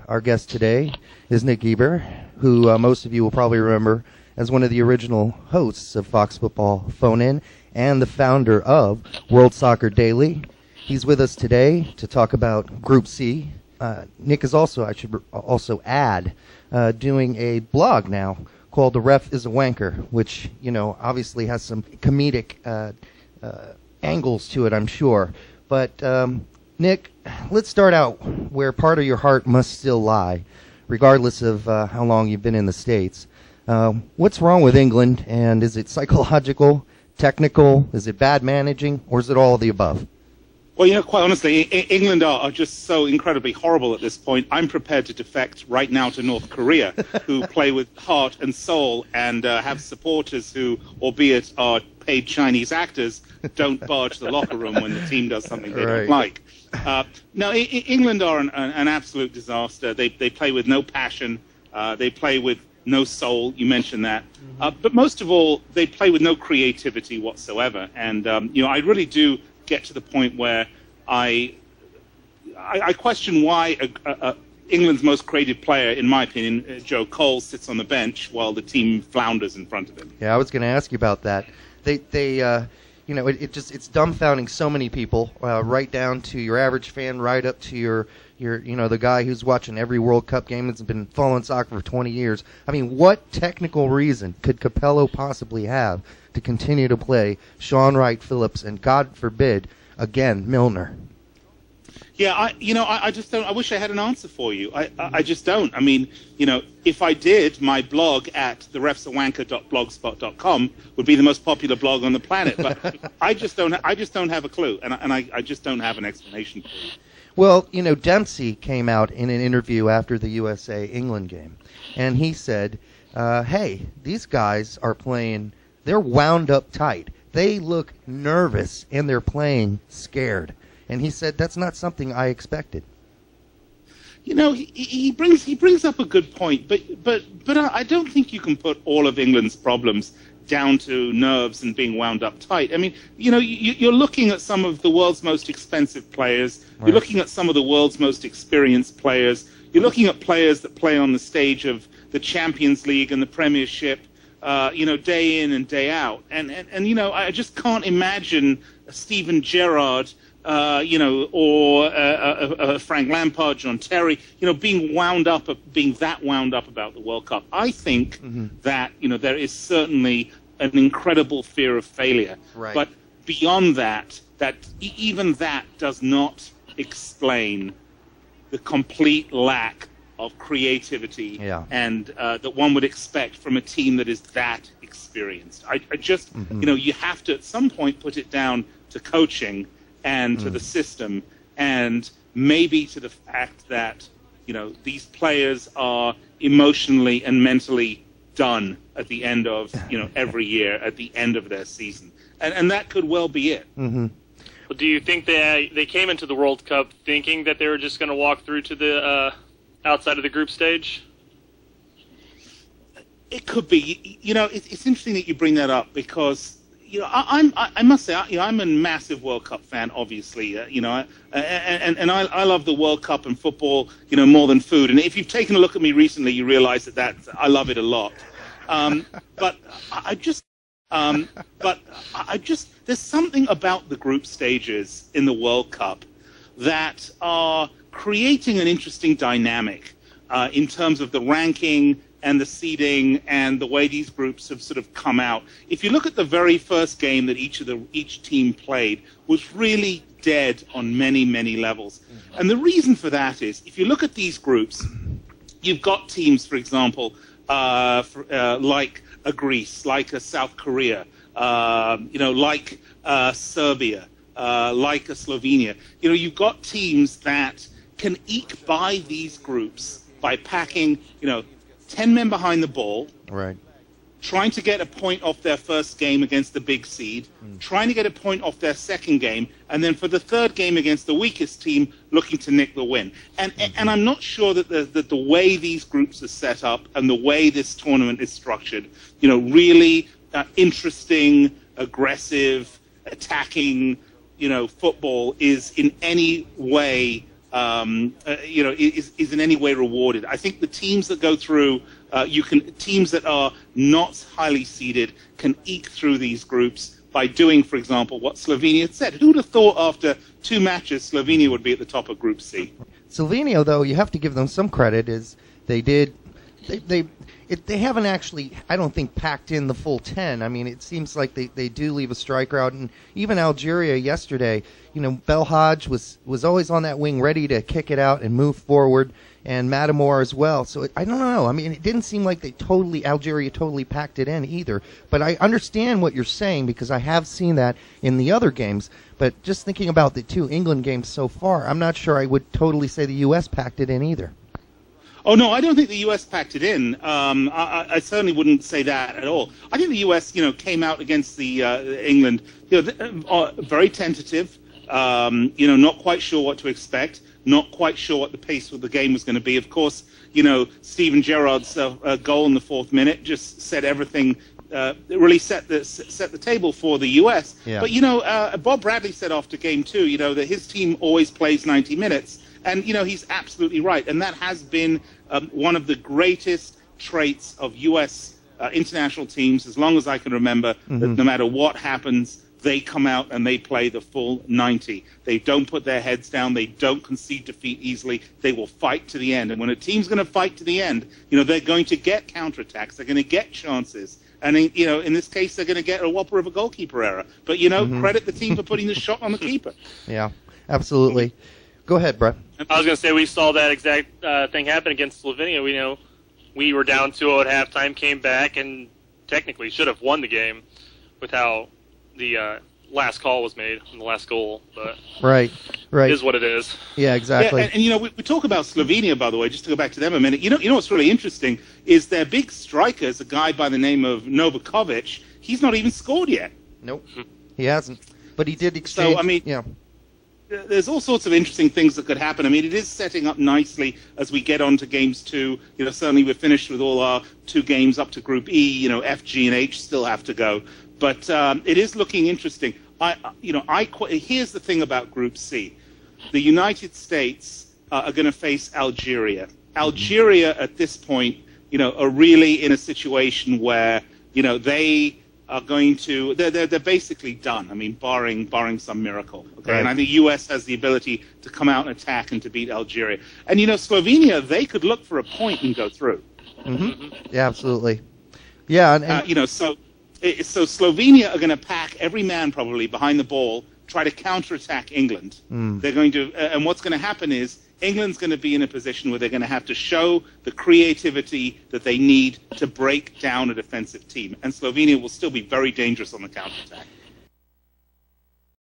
Our guest today is Nick Geber, who most of you will probably remember as one of the original hosts of Fox Football Phone-In and the founder of World Soccer Daily. He's with us today to talk about Group C. Nick is also, I should also add, doing a blog now called The Ref is a Wanker, which, you know, obviously has some comedic angles to it, I'm sure. But, Nick, let's start out where part of your heart must still lie, regardless of how long you've been in the States. What's wrong with England, and is it psychological, technical, is it bad managing, or is it all of the above? Well, you know, quite honestly, England are just so incredibly horrible at this point. I'm prepared to defect right now to North Korea, who play with heart and soul and have supporters who, albeit are paid Chinese actors, don't barge the locker room when the team does something they don't like. No, England are an absolute disaster. They play with no passion. They play with no soul. You mentioned that. But most of all, they play with no creativity whatsoever. And, you know, I really do get to the point where I question why England's most creative player, in my opinion, Joe Cole, sits on the bench while the team flounders in front of him. Yeah, I was going to ask you about that. You know, it's dumbfounding so many people, right down to your average fan, right up to your you know, the guy who's watching every World Cup game that's been following soccer for 20 years. I mean, what technical reason could Capello possibly have to continue to play Sean Wright Phillips and, God forbid, again, Milner? Yeah, I just don't. I wish I had an answer for you. I just don't. I mean, you know, if I did, my blog at therefsawanker.blogspot.com would be the most popular blog on the planet. But I just don't have a clue, and I just don't have an explanation for you. Well, you know, Dempsey came out in an interview after the USA-England game, and he said, hey, these guys are playing, they're wound up tight. They look nervous, and they're playing scared. And he said, that's not something I expected. You know, he brings up a good point, but I don't think you can put all of England's problems down to nerves and being wound up tight. I mean, you know, you're looking at some of the world's most expensive players. Right. You're looking at some of the world's most experienced players. You're looking at players that play on the stage of the Champions League and the Premiership, you know, day in and day out. And you know, I just can't imagine Steven Gerrard, you know, or Frank Lampard, John Terry, you know, being that wound up about the World Cup. I think that, you know, there is certainly an incredible fear of failure. Right. But beyond that, even that does not explain the complete lack of creativity and that one would expect from a team that is that experienced. I just, you know, you have to at some point put it down to coaching and to the system, and maybe to the fact that, you know, these players are emotionally and mentally done at the end of, you know, every year, at the end of their season. And that could well be it. Well, do you think they came into the World Cup thinking that they were just going to walk through to the outside of the group stage? It could be. You know, it's interesting that you bring that up, because, you know, I must say, you know, I'm a massive World Cup fan, obviously. You know, and I love the World Cup and football, you know, more than food. And if you've taken a look at me recently, you realize that I love it a lot. But I just, there's something about the group stages in the World Cup that are creating an interesting dynamic in terms of the ranking and the seeding and the way these groups have sort of come out. If you look at the very first game that each team played, was really dead on many, many levels. And the reason for that is, if you look at these groups, you've got teams, for example, like a Greece, like a South Korea, you know, like Serbia, like a Slovenia. You know, you've got teams that can eke by these groups by packing, you know, 10 men behind the ball, right, trying to get a point off their first game against the big seed, trying to get a point off their second game, and then for the third game against the weakest team, looking to nick the win. And I'm not sure that the way these groups are set up and the way this tournament is structured, you know, really interesting, aggressive, attacking, you know, football is in any way is in any way rewarded. I think the teams that go through, teams that are not highly seeded can eke through these groups by doing, for example, what Slovenia said. Who would have thought after 2 matches Slovenia would be at the top of Group C? Slovenia, though, you have to give them some credit, is they haven't actually, I don't think, packed in the full 10. I mean, it seems like they do leave a striker out. And even Algeria yesterday, Belhaj was always on that wing ready to kick it out and move forward, and Matamor as well. So I don't know. I mean, it didn't seem like Algeria totally packed it in either. But I understand what you're saying because I have seen that in the other games. But just thinking about the 2 England games so far, I'm not sure I would totally say the U.S. packed it in either. Oh, no, I don't think the U.S. packed it in. I certainly wouldn't say that at all. I think the U.S., came out against the England, very tentative, not quite sure what to expect, not quite sure what the pace of the game was going to be. Of course, Steven Gerrard's goal in the 4th minute just set everything, really set the table for the U.S. Yeah. But, Bob Bradley said after game 2, that his team always plays 90 minutes. And, he's absolutely right. And that has been one of the greatest traits of U.S. International teams, as long as I can remember, that no matter what happens, they come out and they play the full 90. They don't put their heads down. They don't concede defeat easily. They will fight to the end. And when a team's going to fight to the end, they're going to get counterattacks. They're going to get chances. And, in this case, they're going to get a whopper of a goalkeeper error. But, credit the team for putting the shot on the keeper. Yeah, absolutely. Go ahead, Brett. I was going to say we saw that exact thing happen against Slovenia. We were down 2-0 at halftime, came back, and technically should have won the game with how the last call was made on the last goal. But right. It is what it is. Yeah, exactly. Yeah, and we talk about Slovenia, by the way, just to go back to them a minute. You know what's really interesting is their big striker is a guy by the name of Novakovic. He's not even scored yet. Nope, he hasn't. But he did exchange. So, yeah. There's all sorts of interesting things that could happen. I mean, it is setting up nicely as we get on to games 2. Certainly we're finished with all our 2 games up to Group E. F, G, and H still have to go. But it is looking interesting. Here's the thing about Group C. The United States are going to face Algeria. Algeria at this point, are really in a situation where, they are going to, they're basically done. I mean, barring some miracle. Okay, right. And I think the U.S. has the ability to come out and attack and to beat Algeria. And Slovenia, they could look for a point and go through. Mm-hmm. Yeah, absolutely. Yeah, and so Slovenia are going to pack every man probably behind the ball, try to counterattack England. They're going to, and what's going to happen is England's going to be in a position where they're going to have to show the creativity that they need to break down a defensive team. And Slovenia will still be very dangerous on the counterattack.